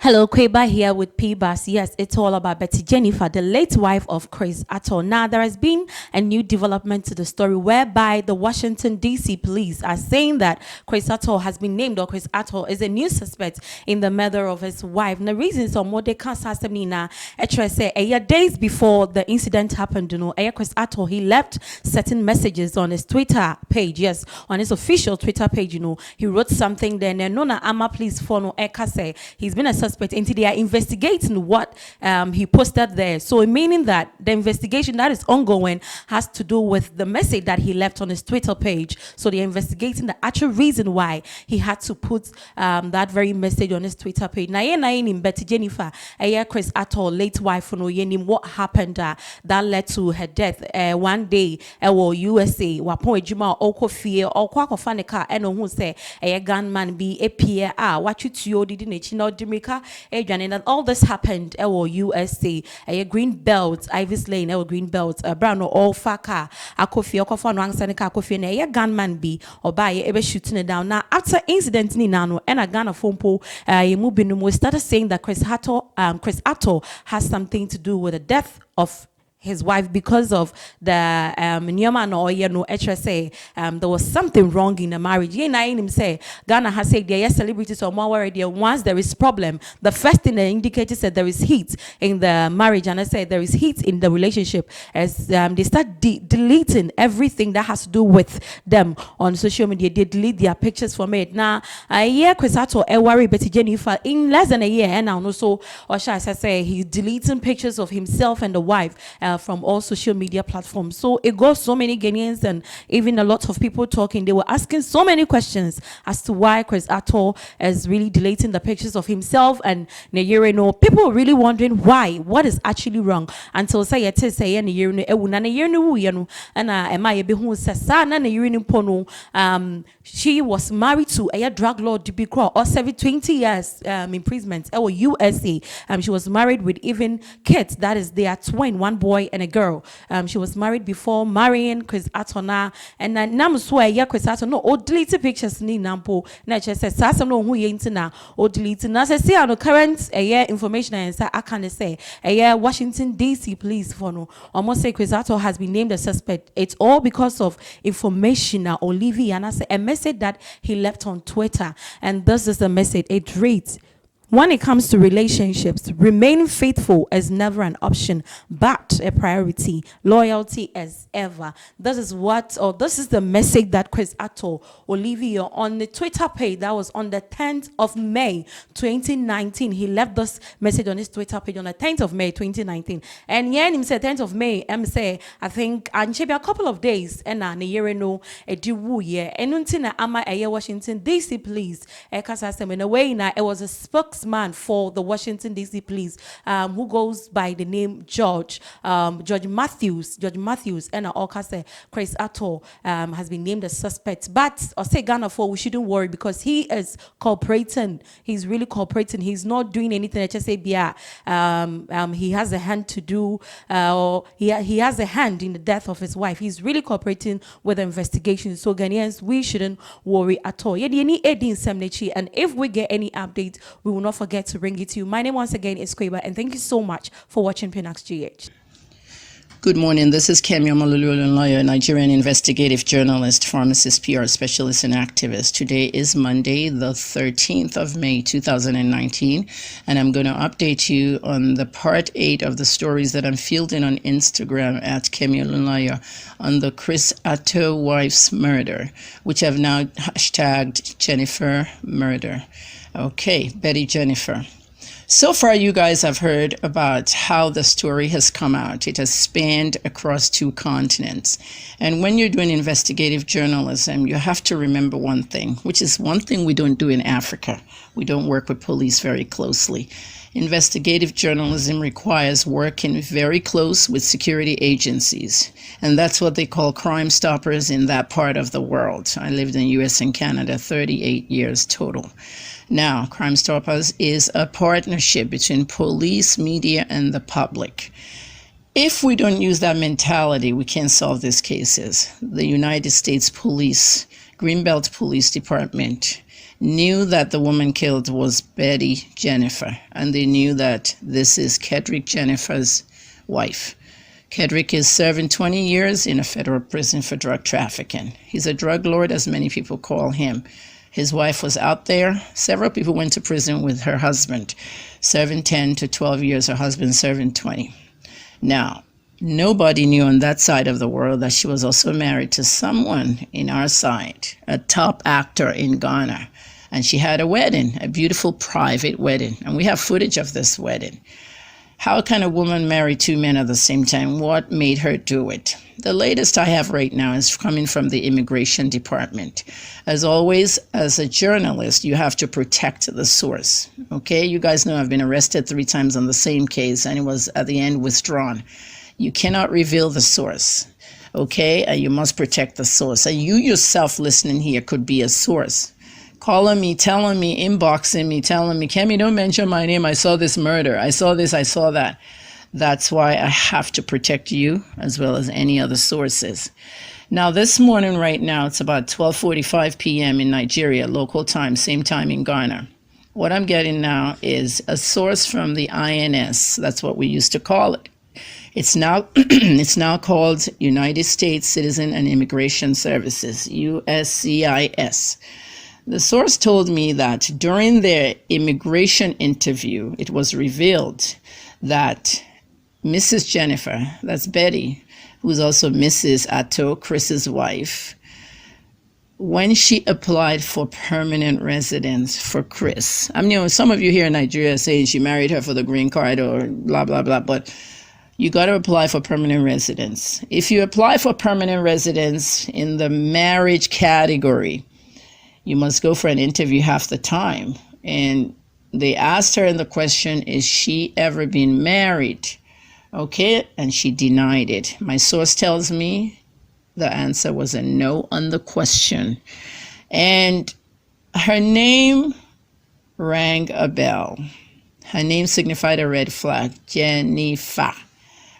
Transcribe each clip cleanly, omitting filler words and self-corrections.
Hello, Kweba here with P0Iice. Yes, it's all about Bettie Jenifer, the late wife of Chris Attoh. Now, there has been a new development to the story whereby the Washington, D.C. police are saying that Chris Attoh has been named, or Chris Attoh is a new suspect in the murder of his wife. And the reason so more they can't say days before the incident happened, Chris Attoh, he left certain messages on his Twitter page. Yes, on his official Twitter page, he wrote something there. Nona Ama please follow say he's been a suspect until they are investigating what he posted there. So meaning that the investigation that is ongoing has to do with the message that he left on his Twitter page. So they're investigating the actual reason why he had to put that very message on his Twitter page. Now, in Bettie Jenifer, Chris Attoh, late wife, what happened that led to her death one day USA. Wapon ejuma oko fear or kwakofane car and who say a gunman be a peer what you to your didn't Dimika, and all this happened USA, a green belt, Ivy's Lane, green belt, a brown or all faka, a coffee or coffee, Sanika coffee, a gunman be or buy ever shooting it down. Now, after incident ni nano and a gun of phone pool, we started saying that Chris Attoh has something to do with the death of his wife because of the Nyoman or HSA. There was something wrong in the marriage. Him say Ghana has said there are celebrities or more already. Once there is problem, the first thing they indicated said there is heat in the marriage, and I said there is heat in the relationship as they start deleting everything that has to do with them on social media. They delete their pictures from it. Now, Chris Attoh worry Bettie Jenifer in less than a year, and now also, or shall I say, he's deleting pictures of himself and the wife from all social media platforms. So it got so many Ghanaians and even a lot of people talking. They were asking so many questions as to why Chris Attoh is really deleting the pictures of himself and Neyerino. People were really wondering why, what is actually wrong. Until say it is say Neyerino ewuna Neyerino yanu and emaye behu sasa na Neyerino pono. She was married to a drug lord DB Crow or 20 years imprisonment or USA. She was married with even kids. That is, they are twin, one boy and a girl. She was married before marrying Chris Attoh, and nam swear ya Chris Attoh no o delete pictures ni nampo na che say sasam no hu ye ntina o delete na say see no current information and say I can say Washington DC police for no almost say Chris Attoh has been named a suspect. It's all because of information now Olivia and I say a message that he left on Twitter, and this is the message. It reads: when it comes to relationships, remaining faithful is never an option, but a priority. Loyalty as ever. This is the message that Chris Attoh, Olivia, on the Twitter page that was on the 10th of May, 2019. He left this message on his Twitter page on the 10th of May, 2019. And yeah, him said 10th of May, say, I think, and maybe a couple of days, and a year no, a do year. And until ama a Washington DC police, in a way now, it was a spokesman for the Washington DC police, who goes by the name George Matthews, and also Chris Attoh has been named a suspect. But I say Ghana for we shouldn't worry because he is cooperating. He's really cooperating. He's not doing anything. I just say he has a hand to do, or he has a hand in the death of his wife. He's really cooperating with the investigation. So Ghanaians, we shouldn't worry at all. And if we get any update, we will not forget to bring it to you. My name once again is Kweba, and thank you so much for watching P0Iice GH. Good morning. This is Kemi Omololu, lawyer, Nigerian investigative journalist, pharmacist, PR specialist, and activist. Today is Monday, the 13th of May, 2019, and I'm going to update you on the part 8 of the stories that I'm fielding on Instagram at Kemi Omololu on the Chris Attoh wife's murder, which I've now hashtagged Jenifer murder. Okay, Bettie Jenifer. So far, you guys have heard about how the story has come out. It has spanned across 2 continents. And when you're doing investigative journalism, you have to remember one thing, which is one thing we don't do in Africa. We don't work with police very closely. Investigative journalism requires working very close with security agencies. And that's what they call Crime Stoppers in that part of the world. I lived in US and Canada 38 years total. Now, Crime Stoppers is a partnership between police, media, and the public. If we don't use that mentality, we can't solve these cases. The United States Police, Greenbelt Police Department, knew that the woman killed was Bettie Jenifer, and they knew that this is Cryptic Jenifer's wife. Cryptic is serving 20 years in a federal prison for drug trafficking. He's a drug lord, as many people call him. His wife was out there. Several people went to prison with her husband, serving 10 to 12 years, her husband serving 20. Now, nobody knew on that side of the world that she was also married to someone in our side, a top actor in Ghana. And she had a wedding, a beautiful private wedding. And we have footage of this wedding. How can a woman marry two men at the same time? What made her do it? The latest I have right now is coming from the Immigration Department. As always, as a journalist, you have to protect the source. Okay, you guys know I've been arrested 3 times on the same case, and it was at the end withdrawn. You cannot reveal the source, okay? And you must protect the source. And you yourself listening here could be a source. Calling me, telling me, inboxing me, telling me, Kemi, don't mention my name. I saw this murder. I saw this, I saw that. That's why I have to protect you as well as any other sources. Now, this morning right now, it's about 12:45 p.m. in Nigeria, local time, same time in Ghana. What I'm getting now is a source from the INS. That's what we used to call it. It's now called United States Citizen and Immigration Services, USCIS. The source told me that during their immigration interview, it was revealed that Mrs. Jenifer, that's Betty, who's also Mrs. Attoh, Chris's wife, when she applied for permanent residence for Chris, I mean, some of you here in Nigeria are saying she married her for the green card or blah, blah, blah, but you got to apply for permanent residence. If you apply for permanent residence in the marriage category, you must go for an interview half the time. And they asked her in the question, is she ever been married? Okay, and she denied it. My source tells me the answer was a no on the question. And her name rang a bell. Her name signified a red flag, Jenifer.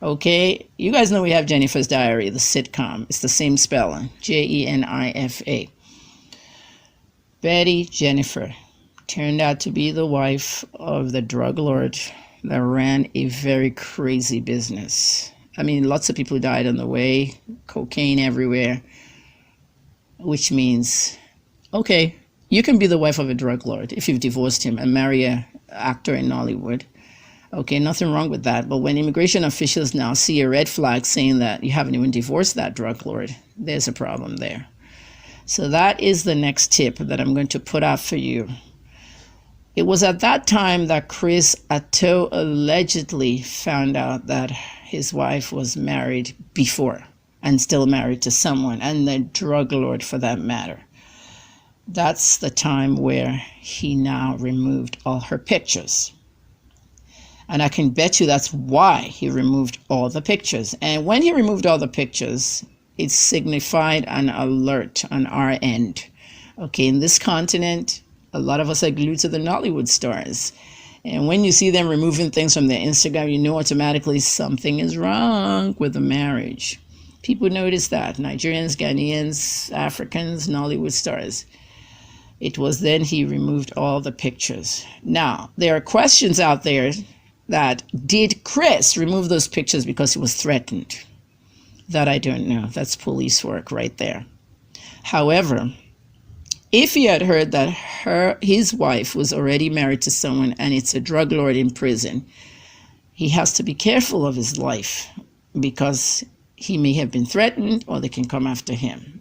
Okay, you guys know we have Jennifer's Diary, the sitcom. It's the same spelling, Jenifa. Bettie Jenifer turned out to be the wife of the drug lord that ran a very crazy business. I mean, lots of people died on the way, cocaine everywhere, which means, okay, you can be the wife of a drug lord if you've divorced him and marry an actor in Nollywood. Okay, nothing wrong with that. But when immigration officials now see a red flag saying that you haven't even divorced that drug lord, there's a problem there. So that is the next tip that I'm going to put out for you. It was at that time that Chris Attoh allegedly found out that his wife was married before and still married to someone, and the drug lord for that matter. That's the time where he now removed all her pictures. And I can bet you that's why he removed all the pictures. And when he removed all the pictures, it signified an alert on our end. Okay, in this continent, a lot of us are glued to the Nollywood stars. And when you see them removing things from their Instagram, you know automatically something is wrong with the marriage. People notice that. Nigerians, Ghanaians, Africans, Nollywood stars. It was then he removed all the pictures. Now, there are questions out there that, did Chris remove those pictures because he was threatened? That I don't know. That's police work right there. However, if he had heard that his wife was already married to someone and it's a drug lord in prison, he has to be careful of his life because he may have been threatened or they can come after him.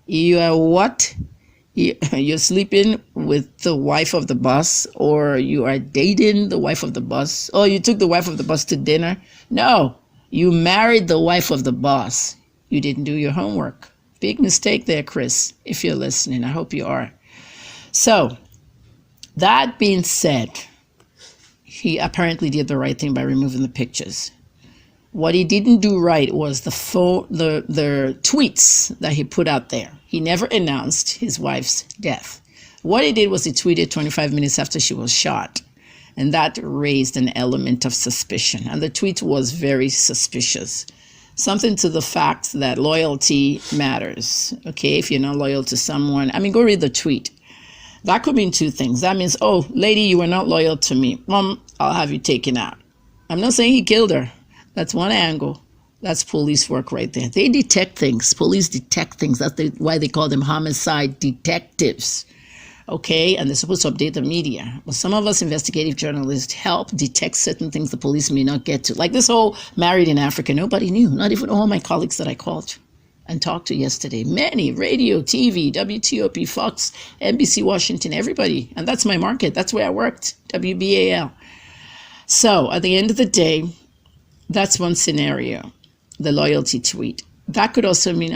You are what? You're sleeping with the wife of the boss, or you are dating the wife of the boss, or you took the wife of the boss to dinner. No, you married the wife of the boss. You didn't do your homework. Big mistake there, Chris, if you're listening. I hope you are. So, that being said, he apparently did the right thing by removing the pictures. What he didn't do right was the tweets that he put out there. He never announced his wife's death. What he did was he tweeted 25 minutes after she was shot. And that raised an element of suspicion. And the tweet was very suspicious. something to the fact that loyalty matters. Okay, if you're not loyal to someone, I mean, go read the tweet. That could mean two things. That means, oh, lady, you were not loyal to me. I'll have you taken out. I'm not saying he killed her. That's one angle. That's police work right there. They detect things. Police detect things. That's why they call them homicide detectives. Okay, and they're supposed to update the media. But some of us investigative journalists help detect certain things the police may not get to. Like this whole married in Africa, nobody knew. Not even all my colleagues that I called and talked to yesterday. Many, radio, TV, WTOP, Fox, NBC, Washington, everybody. And that's my market. That's where I worked, WBAL. So at the end of the day, that's one scenario, the loyalty tweet. That could also mean,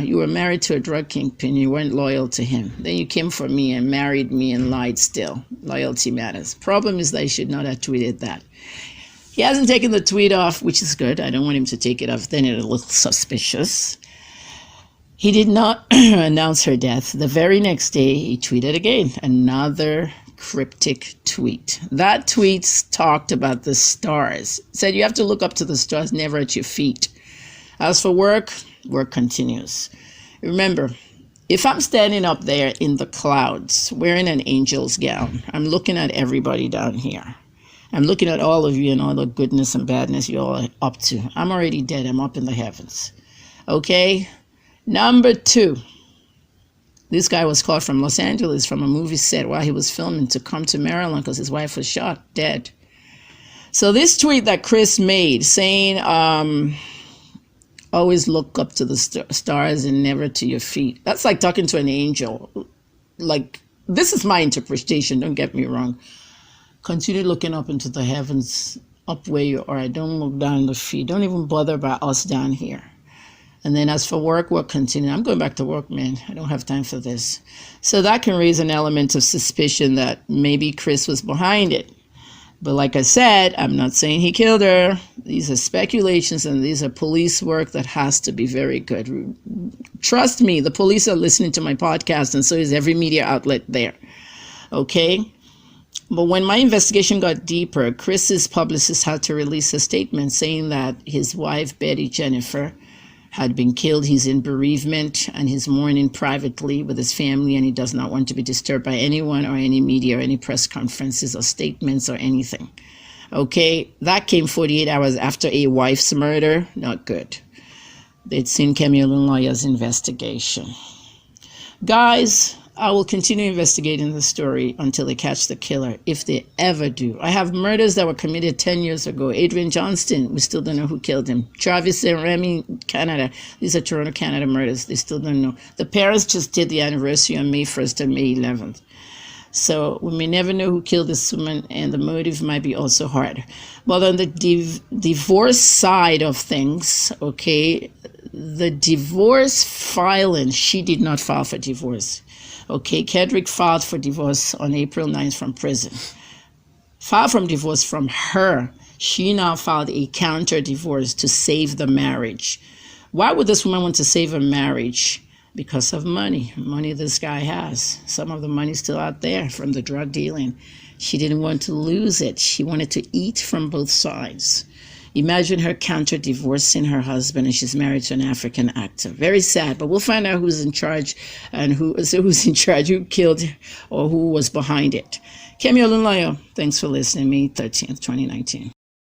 you were married to a drug kingpin, you weren't loyal to him. Then you came for me and married me and lied still. Loyalty matters. Problem is that he should not have tweeted that. He hasn't taken the tweet off, which is good. I don't want him to take it off. Then it'll look suspicious. He did not announce her death. The very next day, he tweeted again, another cryptic tweet. That tweet talked about the stars. Said you have to look up to the stars, never at your feet. As for work, work continues. Remember, if I'm standing up there in the clouds wearing an angel's gown, I'm looking at everybody down here. I'm looking at all of you and all the goodness and badness you're all up to. I'm already dead. I'm up in the heavens. Okay? Number 2. This guy was called from Los Angeles from a movie set while he was filming to come to Maryland because his wife was shot dead. So this tweet that Chris made saying, always look up to the stars and never to your feet. That's like talking to an angel. Like, this is my interpretation, don't get me wrong. Continue looking up into the heavens, up where you are. Don't look down the feet. Don't even bother about us down here. And then as for work, work continue. I'm going back to work, man. I don't have time for this. So that can raise an element of suspicion that maybe Chris was behind it. But like I said, I'm not saying he killed her. These are speculations and these are police work that has to be very good. Trust me, the police are listening to my podcast and so is every media outlet there. Okay? But when my investigation got deeper, Chris's publicist had to release a statement saying that his wife, Bettie Jenifer, had been killed. He's in bereavement and he's mourning privately with his family and he does not want to be disturbed by anyone or any media or any press conferences or statements or anything. Okay, that came 48 hours after a wife's murder. Not good. They'd seen Kemi Olunloyo's investigation. Guys, I will continue investigating the story until they catch the killer, if they ever do. I have murders that were committed 10 years ago. Adrian Johnston, we still don't know who killed him. Travis and Remy, Canada. These are Toronto, Canada murders. They still don't know. The parents just did the anniversary on May 1st and May 11th. So we may never know who killed this woman, and the motive might be also hard. But on the divorce side of things, okay, the divorce filing, she did not file for divorce. Okay, Kedrick filed for divorce on April 9th from prison. Filed from divorce from her. She now filed a counter divorce to save the marriage. Why would this woman want to save a marriage? Because of money. Money this guy has. Some of the money's still out there from the drug dealing. She didn't want to lose it. She wanted to eat from both sides. Imagine her counter-divorcing her husband, and she's married to an African actor. Very sad, but we'll find out who's in charge and who's in charge, who killed or who was behind it. Kemi Olunloyo, thanks for listening. May 13th, 2019.